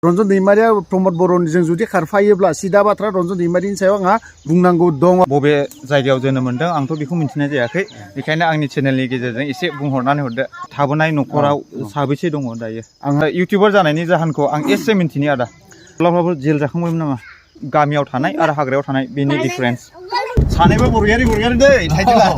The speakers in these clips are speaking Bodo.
रन्जन दैमारिया प्रमद बर'निजों जुदि खारफायोब्ला सिदा बाथ्रा रन्जन दैमारिनि सायाव आंहा बुंनांगौ दङ। बबे जायगायाव जोनोम मोनदों आंथ' बेखौ मिन्थिनाय जायाखै, बेखायनो आंनि चेनेलनि गेजेरजों एसे बुंहरनानै हरदो। थाबोनाय न'खराव साबेसे दङ दायो? आंहा इउटिउबार जानायनि जाहोनखौ आं एसे मिन्थिनि आदा। माब्लाबाबो जेल जाखांबायमोन नामा? गामियाव थानाय आरो हाग्रायाव थानाय बेनि डिफारेन्स। सानैबो बरियारि दै थाइजौआ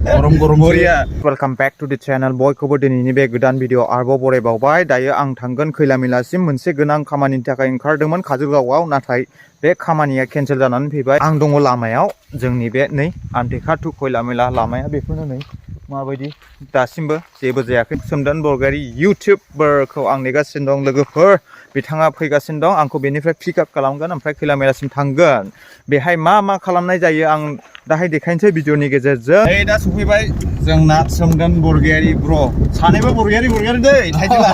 गरम गरम बरिया। वेलकाम बेक टु द चेनेल। बयखौबो दिनैनि बे गोदान भिडिअ आरोबाव बरायबावबाय। दायो आं थांगोन खैलामैलासिम मोनसे गोनां खामानिनि थाखाय ओंखारदोंमोन काजलगावआव, नाथाय बे खामानिया केन्सेल जानानै फैबाय। आं दङ लामायाव, जोंनि बे नै आन्टेखा टु खैलामैला लामाया बेखौनो नै माबायदि दासिमबो जेबो जायाखै। सोमदोन बरगयारी इउटिउबारखौ आं नेगासिनो दं लोगोफोर, बिथाङा फैगासिनो दं। आंखौ बेनिफ्राय पिकआप खालामगोन ओमफ्राय खैलामैलासिम थांगोन। बेहाय मा खालामनाय जायो आं दाहाय देखायनोसै भिडिअनि गेजेरजों। नै दा सफैबाय जोंना सोमदोन बरगयारी ब्र'। सानैबो बरगयारि दै थाइजौआ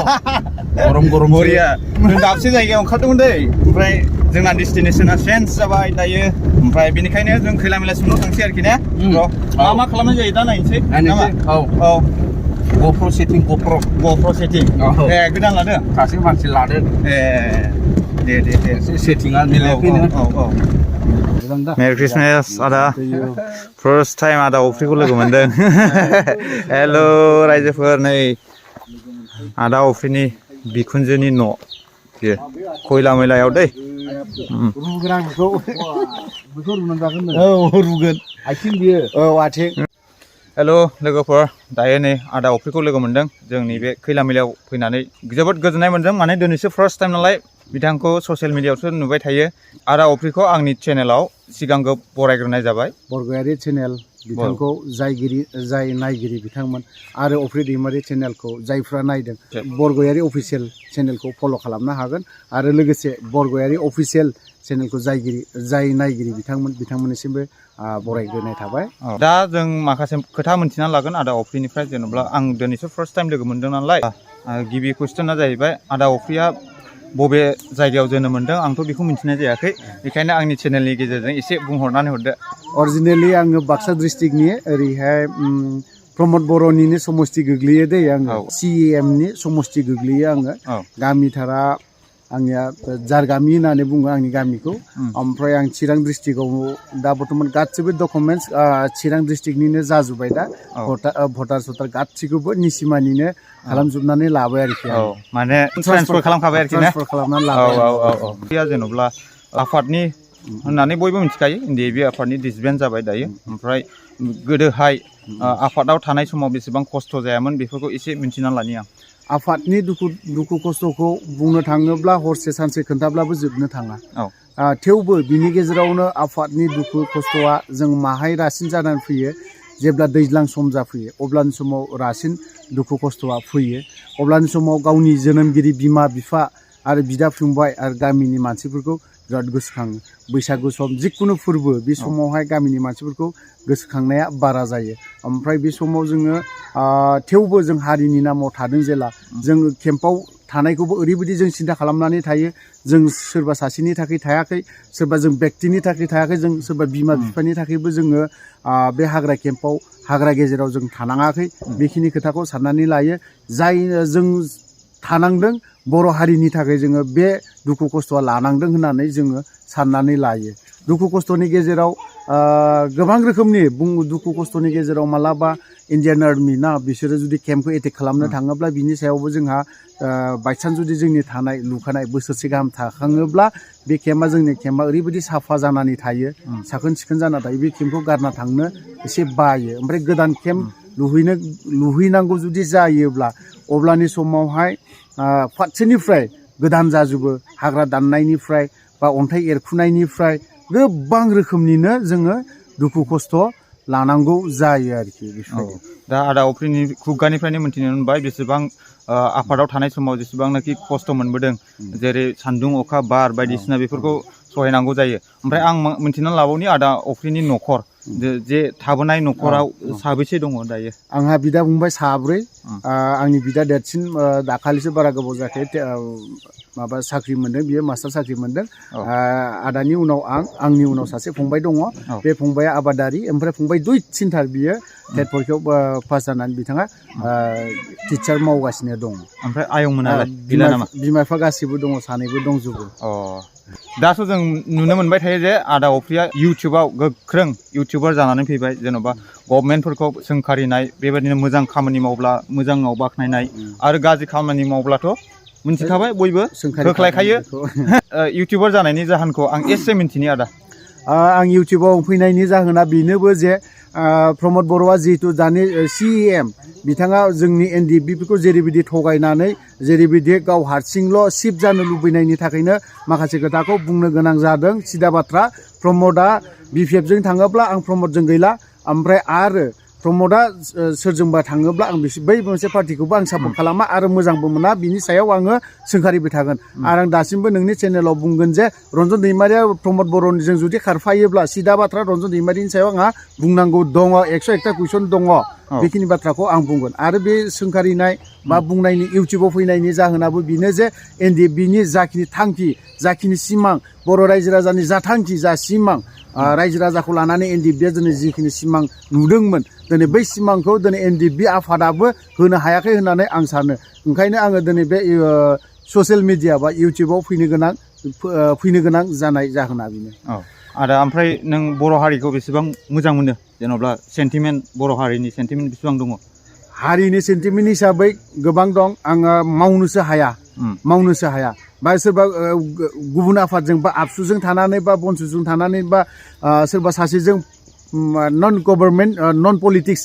गरम गरम बरिया। जों दाबसे जायगायाव ओंखारदोंमोन दै, ओमफ्राय जोंना डेस्टिनेसना चेन्ज जाबाय दायो, ओमफ्राय बेनिखायनो जों खैलामैलासिमल' थांसै आरोखि ने ब्र'। मा खालामनाय जायो दा नायनोसै नामा? औ GoPro सेटिं ए गोदान लादों सासे मानसि लादों। ए दे सेटिंआ मिलायाखैनो। औ मेरि क्रिसमास आदा। फार्स्ट टाइम आदा अफ्रिखौ लोगो मोनदों। हेल' रायजोफोर, नै आदा अफ्रिनि बिखुनजोनि न' बेयो खैलामैलायाव दै। रुगोन आं बेखौ रुनानै जागोन। औ रुगोन आथिं बियो। औ आथिं। हेल' लोगोफोर, दायो नै आदा अफ्रिखौ लोगो मोनदों। जोंनि बे खैलामैलायाव फैनानै जोबोद गोजोननाय मोनदों, माने दिनैसो फार्स्ट टाइम नालाय। बिथांखौ ससियेल मिडियायावसो नुबाय थायो। आदा अफ्रिखौ आंनि चेनेलाव सिगांगो बरायग्रोनाय जाबाय। बरगयारी चेनेल बिथांखौ जाय नायगिरि बिथांमोन, आरो अफ्रि दैमारि चेनेलखौ जायफ्रा नायदों, बरगयारी अफिसियेल चेनेलखौ फल' खालामनो हागोन। आरो लोगोसे बरगयारी अफिसियेल चेनेलखौ जाय नायगिरि बिथांमोननिसिमबो बरायग्रोनाय थाबाय। दा जों माखासे खोथा मोनथिना लागोन आदा अफ्रिनिफ्राय, जेनेबा आं दिनैसो फार्स्ट टाइम लोगो मोनदों नालाय। गिबि कुइसना जाहैबाय, आदा अफ्रिया बबे जायगायाव जोनोम मोनदों आंथ' बेखौ मिन्थिनाय जायाखै, बेखायनो आंनि चेनेलनि गेजेरजों एसे बुंहरनानै हरदो। अरिजिनेलि आङो बाक्सा डिस्ट्रिक्टनि ओरैहाय प्रमद बर'निनो समस्ति गोग्लैयो दै। आङो CEMनि समस्ति गोग्लैयो आङो। गामिथारा आंनिया जारगामि होननानै बुङो आंनि गामिखौ। ओमफ्राय आं चिरां डिस्ट्रिक्टआव दा बर्थमान गासिबो डकुमेन्टस चिरां डिस्ट्रिक्टनिनो जाजोब्बाय दा। भटार गासिखौबो निसिमानिनो खालामजोबनानै लाबाय आरोखि। माने ट्रान्सफार खालामखाबाय आरोखि ने? ट्रान्सफार खालामनानै लाबाय। औ जेनेबा आफादनि होननानै बयबो मिथिखायो, NDFB आफादनि डिसबेन्ड जाबाय दायो। ओमफ्राय गोदोहाय आफादाव थानाय समाव बेसेबां खस्थ' जायामोन बेफोरखौ एसे मिन्थिनानै लानि आं। आफादनि दुखु खस्थ'खौ बुंनो थाङोब्ला हरसे सानसे खोन्थाब्लाबो जोबनो थाङा। थेवबो बिनि गेजेरावनो आफादनि दुखु खस्थ'आ जों माहाय रासिन जानानै फैयो जेब्ला दैज्लां सम जाफैयो, अब्लानि समाव रासिन दुखु खस्थ'आ फैयो। अब्लानि समाव गावनि जोनोमगिरि बिमा बिफा आरो बिदा फंबाय आरो गामिनि मानसिफोरखौ बिराद गोसोखाङो। बैसागु सम जिखुनु फोरबो, बे समावहाय गामिनि मानसिफोरखौ गोसोखांनाया बारा जायो। ओमफ्राय बे समाव जोङो थेवबो जों हारिनि नामाव थादों जेला, जोङो केम्पआव थानायखौबो ओरैबायदि जों सिन्था खालामनानै थायो। जों सोरबा सासेनि थाखाय थायाखै, सोरबा जों बेक्तिनि थाखाय थायाखै, जों सोरबा बिमा बिफानि थाखायबो जोङो बे हाग्रा केम्पआव हाग्रा गेजेराव जों थानाङाखै। बेखिनि खोथाखौ साननानै लायो। जाय जों थानांदों, बर' हारिनि थाखाय जोङो बे दुखु खस्थ'आ लानांदों होननानै जोङो साननानै लायो। दुखु खस्थ'नि गेजेराव गोबां रोखोमनि दुखु खस्थ'नि गेजेराव मालाबा इण्डियान आर्मि ना, बिसोरो जुदि केम्पखौ एटेक खालामनो थाङोब्ला बिनि सायावबो जोंहा बायसान्स जुदि जोंनि थानाय लुखानाय बोसोरसे गाहाम थाखाङोब्ला, बे जोंनि केम्पआ ओरैबायदि साफा जानानै थायो, साखोन सिखोन जाना थायो, बे केम्पखौ गारना थांनो एसे बायो। ओमफ्राय गोदान केम्प लुहैनांगौ जुदि जायोब्ला, अब्लानि समावहाय फारसेनिफ्राय गोदान जाजोबो, हाग्रा दाननायनिफ्राय बा अन्थाइ एरखुनायनिफ्राय गोबां रोखोमनिनो जोङो दुखु खस्थ' लानांगौ जायो आरोखि। दा आदा अफ्रिनि खुगानिफ्रायनो मिन्थिनो मोनबाय बेसेबां आफादाव थानाय समाव जेसेबांनाखि खस्थ' मोनबोदों, जेरै सान्दुं अखा बार बायदिसिना बेफोरखौ सहायनांगौ जायो। ओमफ्राय आं मिन्थिनानै लाबावनि आदा अफ्रिनि न'खर, जे थाबोनाय न'खराव साबेसे दङ दायो? आंहा बिदा फंबाय साब्रै। आंनि बिदा देरसिन दाखालिसो बारा गोबाव जायाखै माबा साख्रि मोनदों बियो मास्टार साख्रि मोनदों आदानि उनाव आंनि उनाव सासे फंबाय दङ बे फंबाया आबादारि ओमफ्राय फंबाय दुइ थिनथार बियो टेट परिखायाव पास जानानै बिथाङा टिचार मावगासिनो दं ओमफ्राय आयंमोनालाय गैला नामा बिमा बिफा गासिबो दङ सानैबो दंजोबो दाथ' जों नुनो मोनबाय थायो जे आदा अफ्रिया इउटुबाव गोख्रों इउटुबार जानानै फैबाय जेन'बा गभर्नमेन्टफोरखौ सोंखारिनाय बेबायदिनो मोजां खामानि मावब्ला मोजाङाव बाख्नायनाय आरो गाज्रि खामानि मावब्लाथ' मिथिखाबाय बयबो होख्लायखायो इउटुबार जानायनि जाहोनखौ आं एसे मिन्थिनि आदा आं इउटुबाव फैनायनि जाहोना बेनोबो जे प्रमद बर'आ जिहेतु दानि CM बिथाङा जोंनि NDFBफोरखौ जेरैबायदि थगायनानै जेरैबायदि गाव हारसिंल' सिफ जानो लुबैनायनि थाखायनो माखासे खोथाखौ बुंनो गोनां जादों सिदा बाथ्रा प्रमदआ BPFजों थाङोब्ला आं प्रमदजों गैला ओमफ्राय आरो प्रमदआ सोरजोंबा थाङोब्ला आं बै मोनसे पार्टिखौबो आं सापर्ट खालामा आरो मोजांबो मोना बिनि सायाव आङो सोंखारिबाय थागोन आरो आं दासिमबो नोंनि चेनेलाव बुंगोन जे रन्जन दैमारिया प्रमद बर'जों जुदि खारफायोब्ला सिदा बाथ्रा रन्जन दैमारिनि सायाव आंहा बुंनांगौ दङ 101टा कुइसन दङ बेखिनि बाथ्राखौ आं बुंगोन आरो बे सोंखारिनाय बा बुंनायनि इउटुबाव फैनायनि जाहोनाबो बेनो जे NDFBनि जाखिनि थांखि जाखिनि सिमां बर' रायजो राजानि जा थांखि जा सिमां रायजो राजाखौ लानानै NDFBया दिनै जिखिनि सिमां नुदोंमोन दिनै बै सिमांखौ दिनै NDFB आफादाबो होनो हायाखै होननानै आं सानो ओंखायनो आङो दिनै बे ससियेल मिडिया बा इउटुबाव फैनो गोनां जानाय जाहोना बेनो आदा ओमफ्राय नों बर' हारिखौ बेसेबां मोजां मोनो जेन'ब्ला सेन्टिमेन्ट बर' हारिनि सेन्टिमेन्ट बेसेबां दङ हारिनि सेन्टिमेन्ट हिसाबै गोबां दं आङो मावनोसो हाया बा सोरबा गुबुन आफादजों बा आबसुजों थानानै बा बनसुजों थानानै बा सोरबा सासेजों नन गभर्नमेन्ट नन पलिटिक्स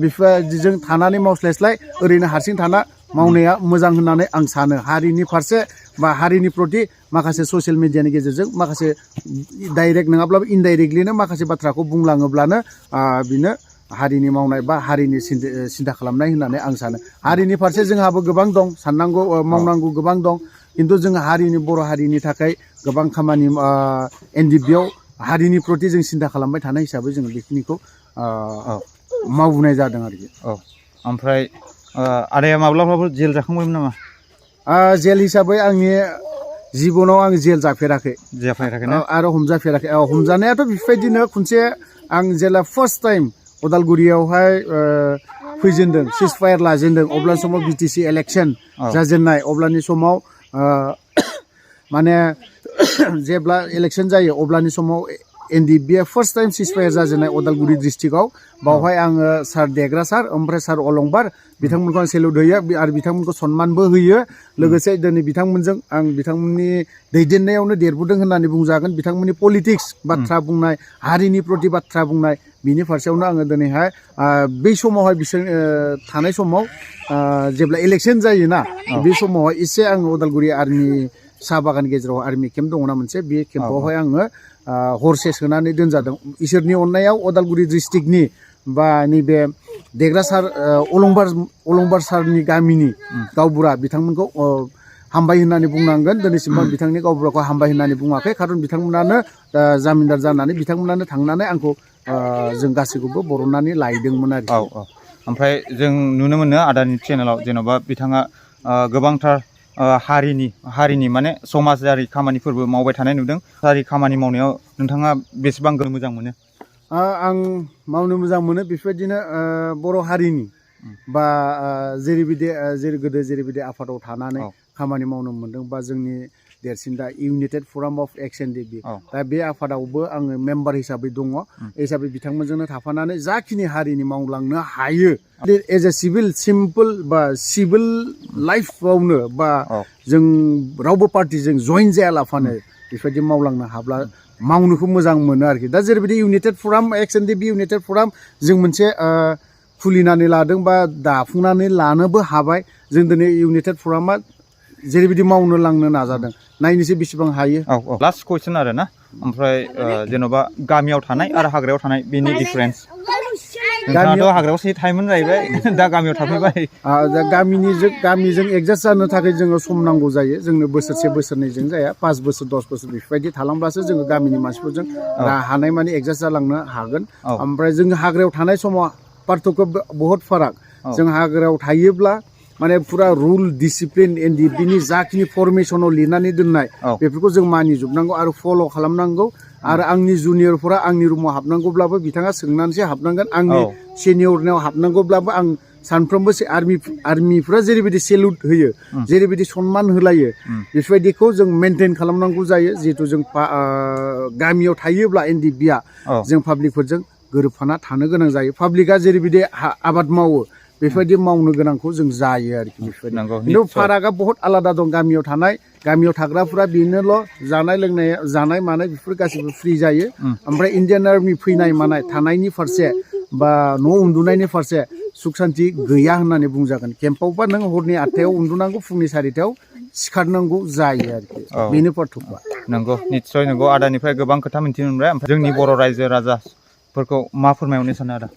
बेफोरबायदिजों थानानै मावस्लायस्लाय ओरैनो हारसिं थाना मावनाया मोजां होननानै आं सानो हारिनि फारसे बा हारिनि प्रति माखासे ससियेल मिडियानि गेजेरजों माखासे डाइरेक्ट नङाब्लाबो इनडाइरेक्टलिनो माखासे बाथ्राखौ बुंलाङोब्लानो बिनो हारिनि मावनाय बा हारिनि सिन्था खालामनाय होननानै आं सानो हारिनि फारसे जोंहाबो गोबां दं साननांगौ मावनांगौ गोबां दं खिन्थु जों हारिनि बर' हारिनि थाखाय गोबां खामानि NDFBयाव हारिनि प्रति जों सिन्था खालामबाय थानाय हिसाबै जोङो बेखिनिखौ मावबोनाय जादों आरोखि ओमफ्राय आदाया माब्लाबाबो जेल जाखांबायमोन नामा जेल हिसाबै आंनि जिबनाव आं जेल जाफेराखै ना आरो हमजाफेराखै हमजानायाथ' बेफोरबायदिनो खनसे आं जेला फार्स्ट टाइम उदालगुरियावहाय फैजेनदों सिजफायार लाजेनदों अब्लानि समाव BTC इलेक्सन जाजेननाय अब्लानि समाव माने जेब्ला इलेक्सन जायो अब्लानि समाव NDFBया फार्स्ट टाइम सिजफायार जाजेननाय उदालगुरि डिस्ट्रिक्टआव बावहाय आङो सार देग्रा सार ओमफ्राय सार अलंबार बिथांमोनखौ आं सेलुट होयो आरो बिथांमोनखौ सनमानबो होयो लोगोसे दिनै बिथांमोनजों आं बिथांमोननि दैदेननायावनो देरबोदों होननानै बुंजागोन बिथांमोननि पलिटिक्स बाथ्रा बुंनाय हारिनि प्रति बाथ्रा बुंनाय बिनि फारसेयावनो आङो दिनैहाय बै समावहाय बिसोर थानाय समाव जेब्ला इलेक्सन जायोना बे समावहाय एसे आङो उदालगुरि आर्मि साहा बागान गेजेराव आर्मि केम्प दङना मोनसे बे केम्पआवहाय आङो हरसे सोनानै दोनजादों इसोरनि अननायाव उदालगुरि डिस्ट्रिक्टनि बा नैबे देग्रा सार अलंबार सारनि गामिनि गावबुरा बिथांमोनखौ हामबाय होननानै बुंनांगोन दिनैसिमबो बिथांनि गावबुराखौ हामबाय होननानै बुङाखै खारन बिथांमोनानो जामिनदार जानानै बिथांमोनानो थांनानै आंखौ जों गासैखौबो बरननानै लायदोंमोन आरो ओमफ्राय जों नुनो मोनो आदानि चेनेलाव जेन'बा बिथाङा गोबांथार हारिनि माने समाजारि खामानिफोरबो मावबाय थानाय नुदों हारि खामानि मावनायाव नोंथाङा बेसेबां मोजां मोनो आं मावनो मोजां मोनो बेफोरबायदिनो बर' हारिनि बा गोदो जेरैबायदि आफादाव थानानै खामानि मावनो मोनदों बा जोंनि देरसिन दा इउनाइटेड फराम अफ Ex-NDFB दा बे आफादावबो आङो मेम्बार हिसाबै दङ हिसाबै बिथांमोनजोंनो थाफानानै जाखिनि हारिनि मावलांनो हायो एज ए सिभिल लाइफआवनो बा जों रावबो पार्टिजों जइन जायालाफानो बेबायदि मावलांनो हाब्ला मावनोखौ मोजां मोनो आरोखि दा जेरैबायदि इउनाइटेड फराम Ex-NDFB इउनाइटेड फराम जों मोनसे खुलिनानै लादों बा दाफुंनानै लानोबो हाबाय जों दिनै इउनाइटेड फरामा जेरैबायदि मावनो लांनो नाजादों नायनोसै बेसेबां हायो लास्ट कुइसन आरो ना ओमफ्राय जेन'बा गामियाव थानाय आरो हाग्रायाव थानाय बेनि डिफारेन्स नोंथाङाथ' हाग्रायावसो थायोमोन जाहैबाय दा गामियाव थाफैबाय दा गामिजों एडजास्ट जानो थाखाय जोङो सम नांगौ जायो जोंनो बोसोरसे बोसोरनैजों जाया 5 बोसोर 10 बोसोर बेफोरबायदि थालांब्लासो जोङो गामिनि मानसिफोरजों हानाय माने एडजास्ट जालांनो हागोन ओमफ्राय जों हाग्रायाव थानाय समाव पार्थक्य बहुत फाराग जों हाग्रायाव थायोब्ला माने फुरा रुल डिसिप्लिन NDFB नि जाखिनि फरमेसनाव लिरनानै दोननाय बेफोरखौ जों मानिजोबनांगौ आरो फल' खालामनांगौ आरो आंनि जुनियरफोरा आंनि रुमाव हाबनांगौब्लाबो बिथाङा सोंनानैसो हाबनांगोन आंनि सिनियरनाव हाबनांगौब्लाबो आं सानफ्रोमबो आर्मिफोरा जेरैबायदि सेलुट होयो जेरैबायदि सनमान होलायो बेफोरबायदिखौ जों मेनटेन खालामनांगौ जायो जिहेतु जों गामियाव थायोब्ला NDFB आ जों पाब्लिकफोरजों गोरोबफाना थानो गोनां जायो पाब्लिकआ जेरैबायदि आबाद मावो बेफोरबायदि मावनो गोनांखौ जों जायो आरोखि बेफोरबायदि खिन्थु फारागा बहुत आलादा दं गामियाव थाग्राफोरा बेनोल' जानाय मानाय बेफोर गासिबो फ्रि जायो ओमफ्राय इण्डियान आर्मि फैनाय मानाय थानायनि फारसे बा न' उन्दुनायनि फारसे सुख शान्ति गैया होननानै बुंजागोन केम्पआवबा नों हरनि 8टायाव उन्दुनांगौ फुंनि 4टायाव सिखारनांगौ जायो आरोखि बेनो पार्थक्यआ नंगौ निस्सय नंगौ आदानिफ्राय गोबां खोथा मिथिनो मोनबाय ओमफ्राय जोंनि बर' रायजो राजाफोरखौ मा फोरमायहरनो सानो आदा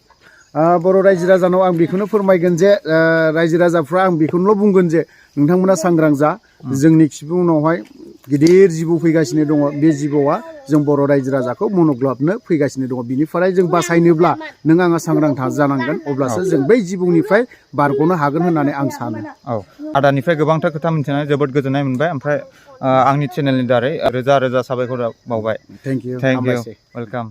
बर' रायजो राजानाव आं बेखौनो फोरमायगोन जे रायजो राजाफ्रा आं बेखौनोल' बुंगोन जे नोंथांमोना सांग्रां जा जोंनि खिबु उनावहाय गिदिर जिबौ फैगासिनो दङ बे जिबौआ जों बर' रायजो राजाखौ मनग्लाबनो फैगासिनो दङ बिनिफ्राय जों बासायनोब्ला नों आङा सांग्रां जानांगोन अब्लासो जों बै जिबौनिफ्राय बारग'नो हागोन होननानै आं सानो आदानिफ्राय गोबांथार खोथा मिथिनानै जोबोद गोजोननाय मोनबाय ओमफ्राय आंनि चेनेलनि दारै रोजा रोजा साबायखर बावबाय थेंक इउ वेलकाम